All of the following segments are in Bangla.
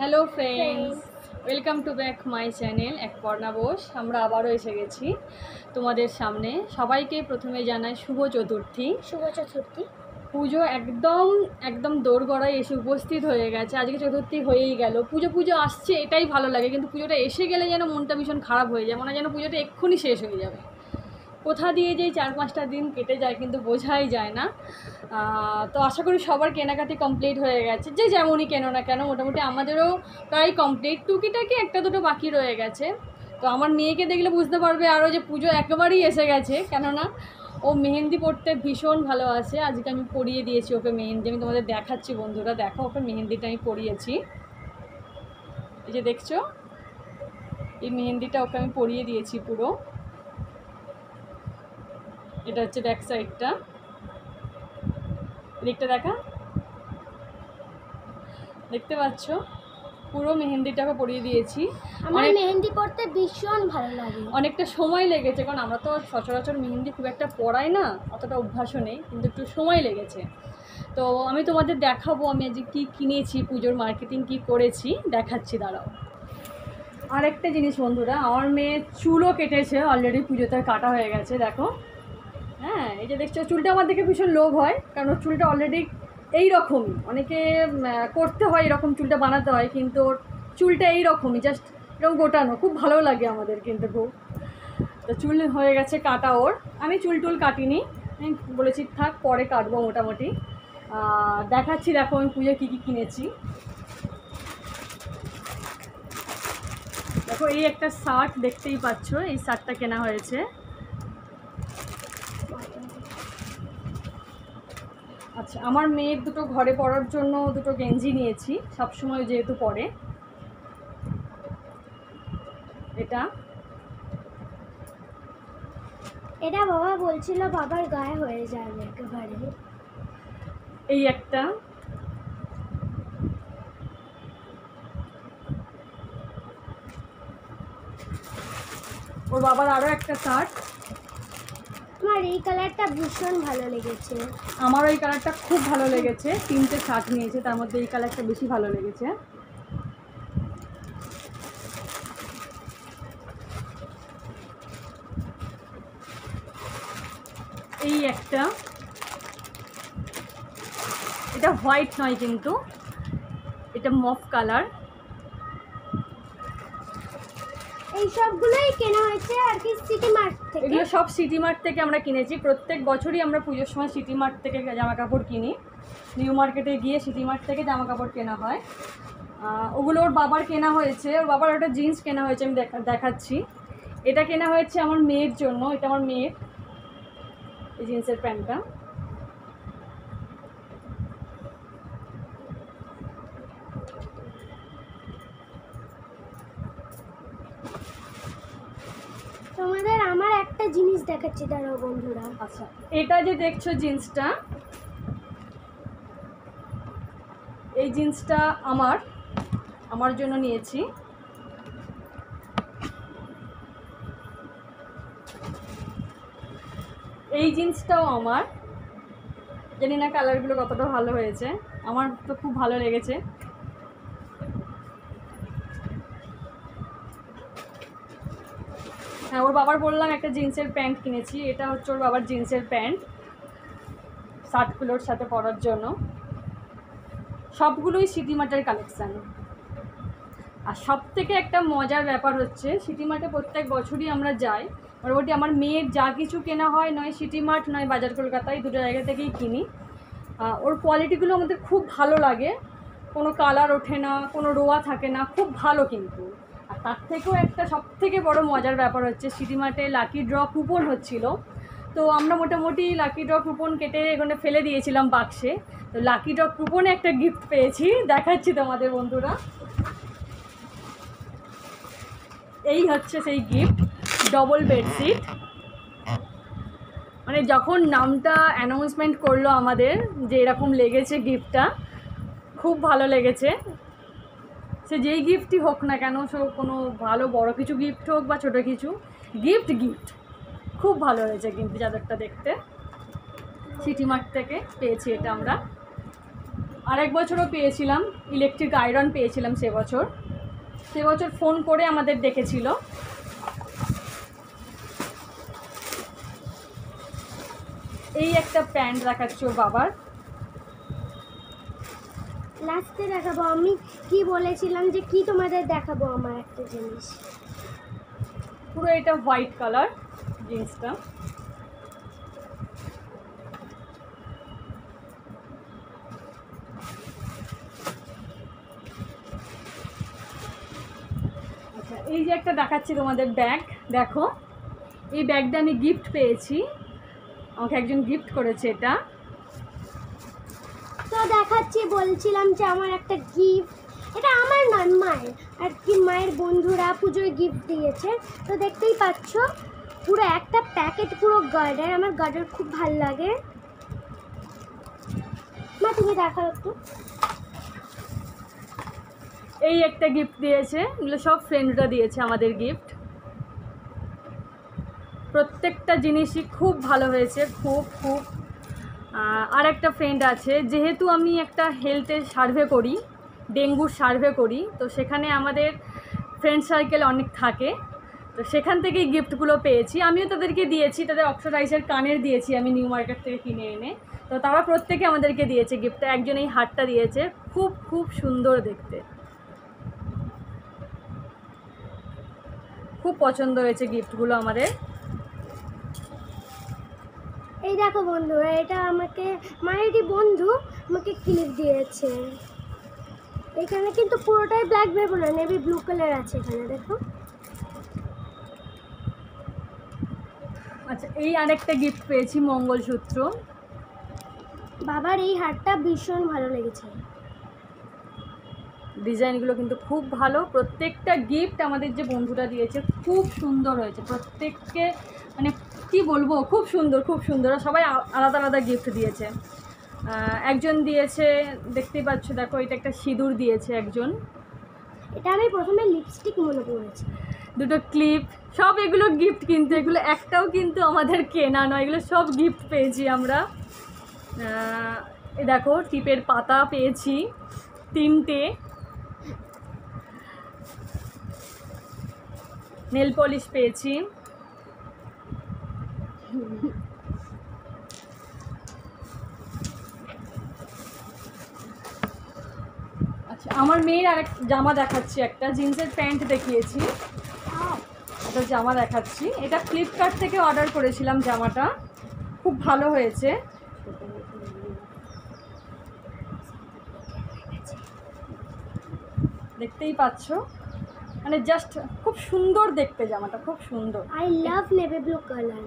Hello friends, welcome to back my channel এক পর্ণা বোস। আমরা আবারও এসে গেছি তোমাদের সামনে। সবাইকে প্রথমে জানাই শুভ চতুর্থী। পুজো একদম একদম দোরগড়ায় এসে উপস্থিত হয়ে গেছে। আজকে চতুর্থী হয়েই গেল। পুজো আসছে, এটাই ভালো লাগে, কিন্তু পুজোটা এসে গেলে যেন মনটা ভীষণ খারাপ হয়ে যায়, মনে হয় যেন পুজোটা এক্ষুনি শেষ হয়ে যাবে। কোথা দিয়ে যেই 4-5টা দিন কেটে যায় কিন্তু বোঝাই যায় না। তো আশা করি সবার কেনাকাটি কমপ্লিট হয়ে গেছে, যে যেমনই কেনো না কেন। মোটামুটি আমাদেরও প্রায় কমপ্লিট, টুকিটাকি একটা দুটো বাকি রয়ে গেছে। তো আমার মেয়েকে দেখলে বুঝতে পারবে আরও যে পুজো একেবারেই এসে গেছে, কেননা ও মেহেন্দি পরতে ভীষণ ভালোবাসে। আজকে আমি পরিয়ে দিয়েছি ওকে মেহেন্দি। আমি তোমাদের দেখাচ্ছি বন্ধুরা, দেখো ওকে মেহেন্দিটা আমি পরিয়েছি। এই যে দেখছো, এই মেহেন্দিটা ওকে আমি পরিয়ে দিয়েছি পুরো। এটা হচ্ছে ব্যাক সাইডটা, দিকটা দেখা, দেখতে পাচ্ছ পুরো মেহেন্দিটাকে পরিয়ে দিয়েছি। আমার মেহেন্দি পরতে ভীষণ ভালো লাগে। অনেকটা সময় লেগেছে, কারণ আমরা তো সচরাচর মেহেন্দি খুব একটা পরাই না, অতটা অভ্যাসও নেই, কিন্তু একটু সময় লেগেছে। তো আমি তোমাদের দেখাবো আমি আজকে কী কিনেছি, পুজোর মার্কেটিং কি করেছি দেখাচ্ছি, দাঁড়াও। আরেকটা জিনিস বন্ধুরা, আমার মেয়ে চুলও কেটেছে অলরেডি, পুজোতে কাটা হয়ে গেছে দেখো। হ্যাঁ, এই যে দেখছো চুলটা আমার দেখে ভীষণ লোভ হয়, কারণ চুলটা অলরেডি এইরকমই, অনেকে করতে হয় এরকম, চুলটা বানাতে হয়, কিন্তু চুলটা এইরকমই, জাস্ট এরকম গোটানো, খুব ভালো লাগে আমাদের কিন্তু খুব। তো চুল হয়ে গেছে কাটা ওর। আমি চুল টুল কাটিনি, আমি বলেছি থাক পরে কাটবো মোটামুটি। দেখাচ্ছি দেখো আমি পুজো কী কী কিনেছি। দেখো এই একটা শার্ট দেখতেই পাচ্ছ, এই শার্টটা কেনা হয়েছে। আচ্ছা, আমার মেয়ের দুটো ঘরে পরার জন্য দুটো গেঞ্জি নিয়েছি, সবসময় যেহেতু পরে। এটা বাবা বলছিল বাবার গায়ে হয়ে যাবে একেবারে। এই একটা, ওর বাবার আরও একটা শার্ট। আমার এই কালারটা ভীষণ ভালো লেগেছে। আমারও এই কালারটা খুব ভালো লেগেছে। 3টে শার্ট নিয়েছে, তার মধ্যে এই কালারটা বেশি ভালো লেগেছে। এই একটা, এটা হোয়াইট নয় কিন্তু এটা মফ কালার। এই সবগুলোই কেনা হয়েছে আর কি সিটি মার্ট থেকে। এগুলো সব সিটি মার্ট থেকে আমরা কিনেছি। প্রত্যেক বছরই আমরা পুজোর সময় সিটি মার্ট থেকে জামা কাপড় কিনি। নিউ মার্কেটে গিয়ে সিটি মার্ট থেকে জামা কাপড় কেনা হয়। ওগুলো ওর বাবার কেনা হয়েছে। ওর বাবার একটা জিন্স কেনা হয়েছে, আমি দেখাচ্ছি। এটা কেনা হয়েছে আমার মেয়ের জন্য, এটা আমার মেয়ের, এই জিন্সের প্যান্টটা। তোমাদের আমার একটা জিনিস দেখাচ্ছি, দাঁড়াও বন্ধুরা। আচ্ছা, এটা যে দেখছো জিন্সটা, এই জিন্সটা আমার জন্য নিয়েছি। এই জিন্সটাও আমার, জানি না কালারগুলো কতটা ভালো হয়েছে, আমার তো খুব ভালো লেগেছে। হ্যাঁ, ওর বাবার বললাম একটা জিন্সের প্যান্ট কিনেছি। এটা হচ্ছে ওর বাবার জিন্সের প্যান্ট, শার্টগুলোর সাথে পরার জন্য। সবগুলোই সিটি মার্টের কালেকশান। আর সব থেকে একটা মজার ব্যাপার হচ্ছে, সিটি মার্টে প্রত্যেক বছরই আমরা যাই। মোটামুটি আমার মেয়ের যা কিছু কেনা হয়, নয় সিটি মার্ট নয় বাজার কলকাতায়, দুটো জায়গা থেকেই কিনি। ওর কোয়ালিটিগুলো আমাদের খুব ভালো লাগে, কোনো কালার ওঠে না, কোনো রোয়া থাকে না, খুব ভালো কিন্তু। আর তার থেকেও একটা সবথেকে বড় মজার ব্যাপার হচ্ছে, সিটি মার্টে লাকি ড্র কুপন হচ্ছিল। তো আমরা মোটামুটি লাকি ড্র কুপন কেটে এখানে ফেলে দিয়েছিলাম বাক্সে। তো লাকি ড্র কুপনে একটা গিফট পেয়েছি, দেখাচ্ছি তোমাদের বন্ধুরা। এই হচ্ছে সেই গিফট, ডবল বেডশিট। মানে যখন নামটা অ্যানাউন্সমেন্ট করলো আমাদের যে এরকম লেগেছে গিফটটা, খুব ভালো লেগেছে। সে যেই গিফটই হোক না কেন, সে কোনো ভালো বড় কিছু গিফট হোক বা ছোটো কিছু গিফট, খুব ভালো হয়েছে কিন্তু চাদরটা দেখতে। সিটি মার্ট থেকে পেয়েছি এটা আমরা। আরেক বছরও পেয়েছিলাম, ইলেকট্রিক আয়রন পেয়েছিলাম সে বছর ফোন করে আমাদের ডেকেছিল। এই একটা প্যান্ট দেখাচ্ছি ওর বাবার। লাস্টে দেখাবো, আমি কি বলেছিলাম যে কি তোমাদের দেখাবো আমার একটা জিনিস। পুরো এটা হোয়াইট কালার জিন্সটা। আচ্ছা, এই যে একটা দেখাচ্ছি তোমাদের ব্যাগ, দেখো এই ব্যাগটা আমি গিফট পেয়েছি, আমাকে একজন গিফট করেছে এটা। তো দেখাচ্ছি, বলছিলাম যে আমার একটা গিফট, এটা আমার নয় মায়ের, আর কি মায়ের বন্ধুরা পুজোয় গিফট দিয়েছে। তো দেখতেই পাচ্ছ পুরো একটা প্যাকেট, পুরো গার্ডার, আমার গার্ডার খুব ভাল লাগে। মা তুমি দেখাও একটু। এই একটা গিফট দিয়েছে, এগুলো সব ফ্রেন্ডরা দিয়েছে আমাদের গিফট। প্রত্যেকটা জিনিসই খুব ভালো হয়েছে, খুব খুব। আর একটা ফ্রেন্ড আছে, যেহেতু আমি একটা হেলথের সার্ভে করি, ডেঙ্গুর সার্ভে করি, তো সেখানে আমাদের ফ্রেন্ড সার্কেল অনেক থাকে, তো সেখান থেকেই গিফটগুলো পেয়েছি। আমিও তাদেরকে দিয়েছি, তাদের অক্সিডাইজার কানের দিয়েছি আমি নিউ মার্কেট থেকে কিনে এনে। তো তারা প্রত্যেকে আমাদেরকে দিয়েছে গিফটটা। একজন এই হারটা দিয়েছে, খুব খুব সুন্দর দেখতে, খুব পছন্দ হয়েছে গিফটগুলো আমাদের। এই দেখো বন্ধুরা, এটা আমাকে মায়েরই বন্ধু আমাকে ক্লিপ দিয়েছে। এখানে কিন্তু পুরোটাই ব্ল্যাক ভেবো না, নেভি ব্লু কালার আছে এখানে, দেখো। আচ্ছা, এই আরেকটা গিফট পেয়েছি, মঙ্গলসূত্র। বাবার এই হারটা ভীষণ ভালো লেগেছে, ডিজাইনগুলো কিন্তু খুব ভালো। প্রত্যেকটা গিফট আমাদের যে বন্ধুরা দিয়েছে খুব সুন্দর হয়েছে, প্রত্যেককে মানে কি বলবো, খুব সুন্দর খুব সুন্দর। সবাই আলাদা আলাদা গিফট দিয়েছে। একজন দিয়েছে, দেখতেই পাচ্ছ, দেখো এটা একটা সিঁদুর দিয়েছে একজন। এটা আমি প্রথমে লিপস্টিক মনে পড়েছি। দুটো ক্লিপ, সব এগুলো গিফট, কিন্তু এগুলো একটাও কিন্তু আমাদের কেনা নয়, এগুলো সব গিফট পেয়েছি আমরা। এ দেখো টিপের পাতা পেয়েছি 3টে, নেল পলিশ পেয়েছি। আচ্ছা, আমার মেয়ের আরেক জামা দেখাচ্ছি, একটা জিন্সের প্যান্ট দেখিয়েছি, একটা জামা দেখাচ্ছি। এটা ফ্লিপকার্ট থেকে অর্ডার করেছিলাম, জামাটা খুব ভালো হয়েছে। দেখতেই পাচ্ছ, মানে জাস্ট খুব সুন্দর দেখতে, জামাটা খুব সুন্দর। I love navy blue colour,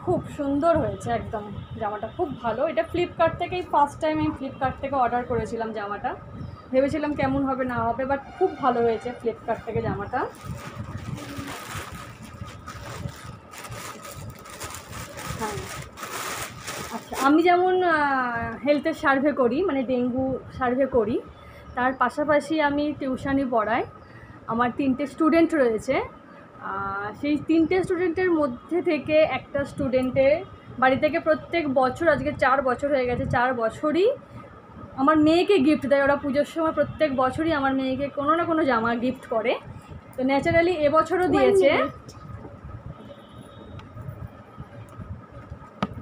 খুব সুন্দর হয়েছে একদম, জামাটা খুব ভালো। এটা ফ্লিপকার্ট থেকেই ফার্স্ট টাইম আমি ফ্লিপকার্ট থেকে অর্ডার করেছিলাম জামাটা, ভেবেছিলাম কেমন হবে না হবে, বাট খুব ভালো হয়েছে ফ্লিপকার্ট থেকে জামাটা। হ্যাঁ, আচ্ছা, আমি যেমন হেলথের সার্ভে করি, মানে ডেঙ্গু সার্ভে করি, তার পাশাপাশি আমি টিউশনি পড়াই। আমার 3টে স্টুডেন্ট রয়েছে। সেই 3টে স্টুডেন্টের মধ্যে থেকে একটা স্টুডেন্টের বাড়ি থেকে প্রত্যেক বছর, আজকে 4 বছর হয়ে গেছে, 4 বছরই আমার মেয়েকে গিফট দেয়। ওরা পুজোর সময় প্রত্যেক বছরই আমার মেয়েকে কোনো না কোনো জামা গিফট করে। তো ন্যাচারালি এবছরও দিয়েছে।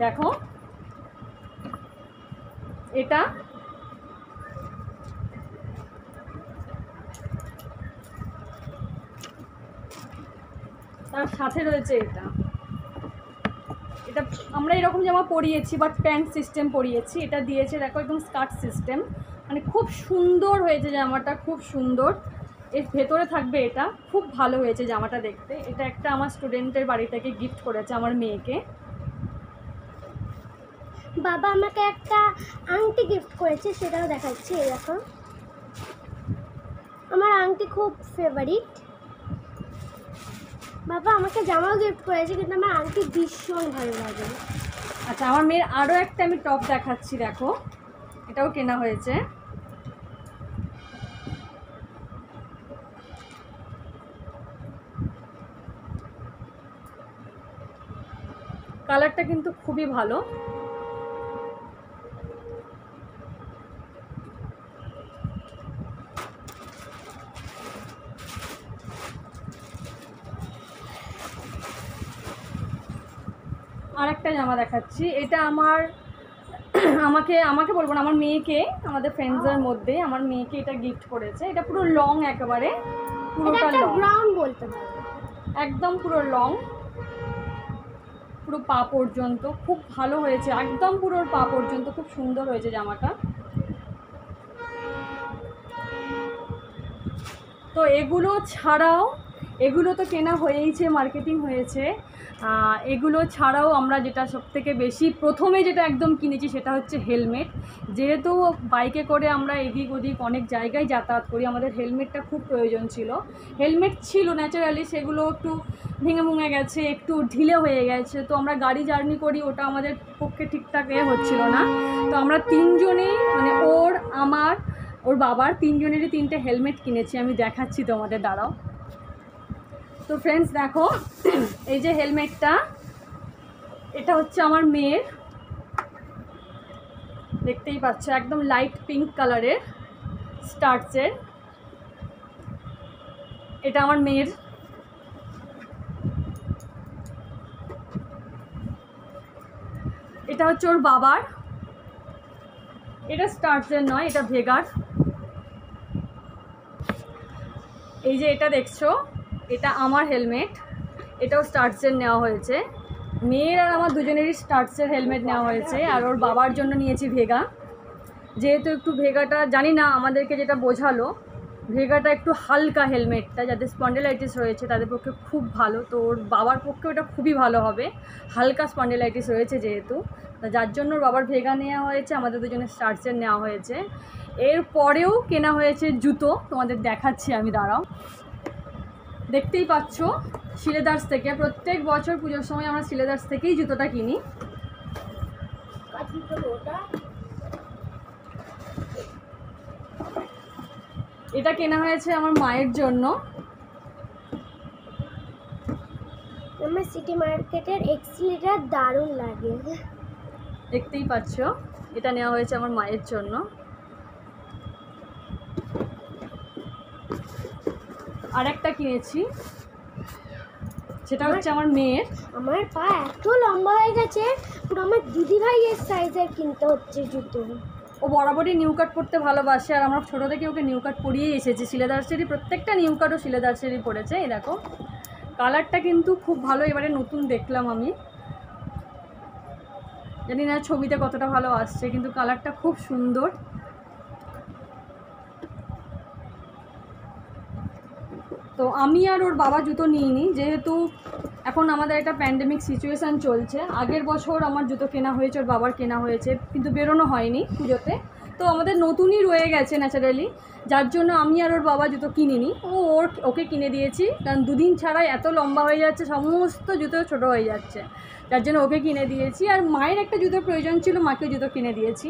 দেখো এটা, তার সাথে রয়েছে এটা। এটা আমরা এরকম জামা পরিয়েছি, বাট প্যান্ট সিস্টেম পরিয়েছি। এটা দিয়েছে দেখো একদম স্কার্ট সিস্টেম, মানে খুব সুন্দর হয়েছে জামাটা, খুব সুন্দর। এর ভেতরে থাকবে এটা, খুব ভালো হয়েছে জামাটা দেখতে। এটা একটা আমার স্টুডেন্টের বাড়ি থেকে গিফট করেছে আমার মেয়েকে। বাবা আমাকে একটা আংটি গিফট করেছে, সেটাও দেখাচ্ছি। এই দেখো, আমার আংটি খুব ফেভারিট। বাবা আমাকে জামাও গিফট করেছে, কিন্তু আমার আংটি ভীষণ ভালো লাগে। আচ্ছা, আমার মেয়ের আরও একটা আমি টপ দেখাচ্ছি, দেখো এটাও কেনা হয়েছে। কালারটা কিন্তু খুবই ভালো। আরেকটা জামা দেখাচ্ছি। এটা আমাকে বলবো না, আমার মেয়েকে, আমাদের ফ্রেন্ডসদের মধ্যে আমার মেয়েকে এটা গিফট করেছে। এটা পুরো লং, একেবারে পুরোটা লং, ব্রাউন বলতে পারো, একদম পুরো লং, পুরো পা পর্যন্ত। খুব ভালো হয়েছে, একদম পুরো পা পর্যন্ত খুব সুন্দর হয়েছে জামাটা। তো এগুলো ছাড়াও, এগুলো তো কেনা হয়েইছে, মার্কেটিং হয়েছে। এগুলো ছাড়াও আমরা যেটা সবথেকে বেশি প্রথমে যেটা একদম কিনেছি সেটা হচ্ছে হেলমেট। যেহেতু বাইকে করে আমরা এদিক ওদিক অনেক জায়গায় যাতায়াত করি, আমাদের হেলমেটটা খুব প্রয়োজন ছিল। হেলমেট ছিল ন্যাচারালি, সেগুলো একটু ভেঙে মুঙে গেছে, একটু ঢিলে হয়ে গেছে। তো আমরা গাড়ি জার্নি করি, ওটা আমাদের পক্ষে ঠিকঠাক হচ্ছিল না। তো আমরা তিনজনেই, মানে ওর, আমার, ওর বাবার, তিনজনেরই 3টে হেলমেট কিনেছি। আমি দেখাচ্ছি তোমাদের, দাঁড়াও। তো ফ্রেন্ডস দেখো, এই যে হেলমেটটা, এটা হচ্ছে আমার মেয়ের, দেখতেই পাচ্ছ, একদম লাইট পিঙ্ক কালারের স্টার্টসের। এটা আমার মেয়ের। এটা হচ্ছে ওর বাবার, এটা স্টার্টসের নয়, এটা ভেগার। এই যে এটা দেখছো, এটা আমার হেলমেট, এটাও স্টার্টসের নেওয়া হয়েছে। মেয়ের আর আমার দুজনেরই স্টার্টসের হেলমেট নেওয়া হয়েছে। আর ওর বাবার জন্য নিয়েছি ভেগা, যেহেতু একটু ভেগাটা, জানি না আমাদেরকে যেটা বোঝালো, ভেগাটা একটু হালকা হেলমেটটা, যাদের স্পন্ডিলাইটিস রয়েছে তাদের পক্ষে খুব ভালো। তো ওর বাবার পক্ষে ওটা খুবই ভালো হবে, হালকা স্পন্ডিলাইটিস রয়েছে যেহেতু, যার জন্য ওর বাবার ভেগা নেওয়া হয়েছে, আমাদের দুজনের স্টার্টসের নেওয়া হয়েছে। এরপরেও কেনা হয়েছে জুতো, তোমাদের দেখাচ্ছি আমি, দাঁড়াও। দেখতেই পাচ্ছ, শিলেদার্স থেকে, প্রত্যেক বছর পুজোর সময় আমরা শিলেদার্স থেকেই জুতোটা কিনি। এটা কেনা হয়েছে আমার মায়ের জন্য। আমার সিটি মার্কেটের এক্সিলিটা দারুণ লাগে, দেখতেই পাচ্ছ, এটা নেওয়া হয়েছে আমার মায়ের জন্য। আর একটা কিনেছি, সেটা হচ্ছে আমার মেয়ের। আমার পা এত লম্বা হয়ে গেছে, পুরো আমার দিদি ভাইয়ের সাইজের কিনতে হচ্ছে জুতো। ও বরাবরই নিউ কাট পরতে ভালোবাসে, আর আমরা ছোটো থেকে ওকে নিউ কাট পরিয়েই এসেছি। শিলেদার্সেরই প্রত্যেকটা নিউ কাটও শিলেদার্সেরই পড়েছে। এই দেখো, কালারটা কিন্তু খুব ভালো, এবারে নতুন দেখলাম আমি, জানি না ছবিতে কতটা ভালো আসছে, কিন্তু কালারটা খুব সুন্দর। তো আমি আর ওর বাবা জুতো নিইনি, যেহেতু এখন আমাদের একটা প্যান্ডেমিক সিচুয়েশান চলছে। আগের বছর আমার জুতো কেনা হয়েছে, ওর বাবার কেনা হয়েছে, কিন্তু বেরোনো হয়নি পুজোতে। তো আমাদের নতুনই রয়ে গেছে ন্যাচারালি, যার জন্য আমি আর ওর বাবা জুতো কিনিনি, ওকে কিনে দিয়েছি। কারণ দুদিন ছাড়াই এত লম্বা হয়ে যাচ্ছে, সমস্ত জুতো ছোটো হয়ে যাচ্ছে, যার জন্য ওকে কিনে দিয়েছি। আর মায়ের একটা জুতোর প্রয়োজন ছিল, মাকে জুতো কিনে দিয়েছি।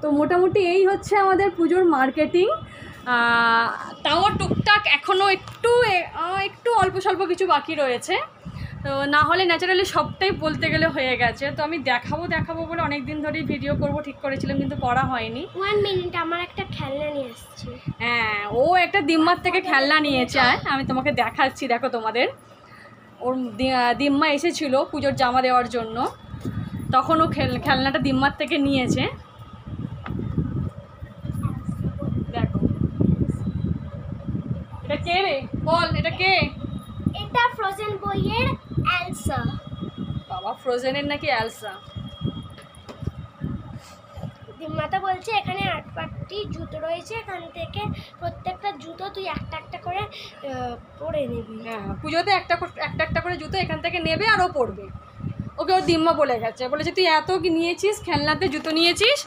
তো মোটামুটি এই হচ্ছে আমাদের পুজোর মার্কেটিং। তাও টুকটাক এখনও একটু অল্প স্বল্প কিছু বাকি রয়েছে। তো না হলে ন্যাচারালি সবটাই বলতে গেলে হয়ে গেছে। তো আমি দেখাবো বলে অনেক দিন ধরেই ভিডিও করব ঠিক করেছিলাম, কিন্তু করা হয়নি। 1 মিনিট, আমার একটা খেলনা নিয়ে আসছে। হ্যাঁ, ও একটা দিম্মার থেকে খেলনা নিয়েছে, আমি তোমাকে দেখাচ্ছি। দেখো তোমাদের, ওর দিম্মা এসেছিল পুজোর জামা দেওয়ার জন্য, তখন ও খেলনাটা দিম্মার থেকে নিয়েছে। দেখো, এটা কে রে, বল, এটা কে? এটা ফ্রোজেন বইয়ের এলসা। বাবা, ফ্রোজেনের নাকি এলসা? দিম্মাতা বলছে এখানে 8 জুতো রয়েছে, এখান থেকে প্রত্যেকটা জুতো তুই একটা একটা করে পরে নিবি। হ্যাঁ, পুজোতে একটা একটা করে জুতো এখান থেকে নেবে আর ও পরবে। ওকে ও দিম্মা বলেছে তুই এত নিয়েছিস, খেলনাতে জুতো নিয়েছিস,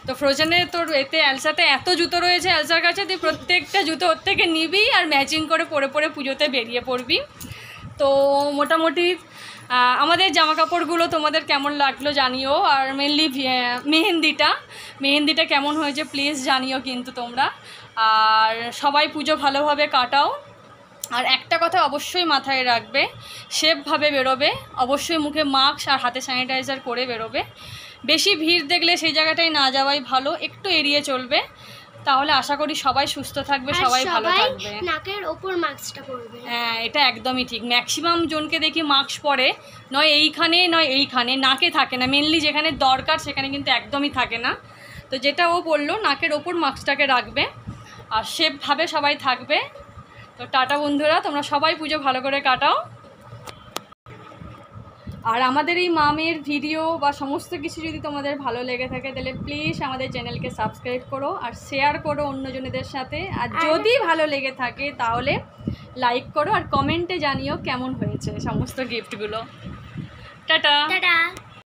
তো ফ্রোজেনের তোর এতে এলসাতে এত জুতো রয়েছে এলসার কাছে, তুই প্রত্যেকটা জুতো ওর থেকে নিবি আর ম্যাচিং করে পরে পুজোতে বেরিয়ে পড়বি। তো মোটামুটি আমাদের জামা কাপড়গুলো তোমাদের কেমন লাগলো জানিও। আর মেনলি মেহেন্দিটা কেমন হয়েছে প্লিজ জানিও কিন্তু তোমরা। আর সবাই পুজো ভালোভাবে কাটাও। আর একটা কথা অবশ্যই মাথায় রাখবে, সেফভাবে বেরোবে, অবশ্যই মুখে মাস্ক আর হাতে স্যানিটাইজার করে বেরোবে। বেশি ভিড় দেখলে সেই জায়গাটায় না যাওয়াই ভালো, একটু এড়িয়ে চলবে। তাহলে আশা করি সবাই সুস্থ থাকবে, সবাই ভালো থাকবে। নাকের ওপর মাস্কটা পরবে। হ্যাঁ, এটা একদমই ঠিক। ম্যাক্সিমাম জনকে দেখি মাস্ক পরে, নয় এইখানে নাকে থাকে না, মেনলি যেখানে দরকার সেখানে কিন্তু একদমই থাকে না। তো যেটা ও বললো নাকের ওপর মাস্কটাকে রাখবে আর সেভাবে সবাই থাকবে। তো টাটা বন্ধুরা, তোমরা সবাই পুজো ভালো করে কাটাও। আর আমাদের এই মামের ভিডিও বা সমস্ত কিছু যদি তোমাদের ভালো লেগে থাকে তাহলে প্লিজ আমাদের চ্যানেলকে সাবস্ক্রাইব করো আর শেয়ার করো অন্যজনদের সাথে। আর যদি ভালো লেগে থাকে তাহলে লাইক করো আর কমেন্টে জানিও কেমন হয়েছে সমস্ত গিফটগুলো। টাটা।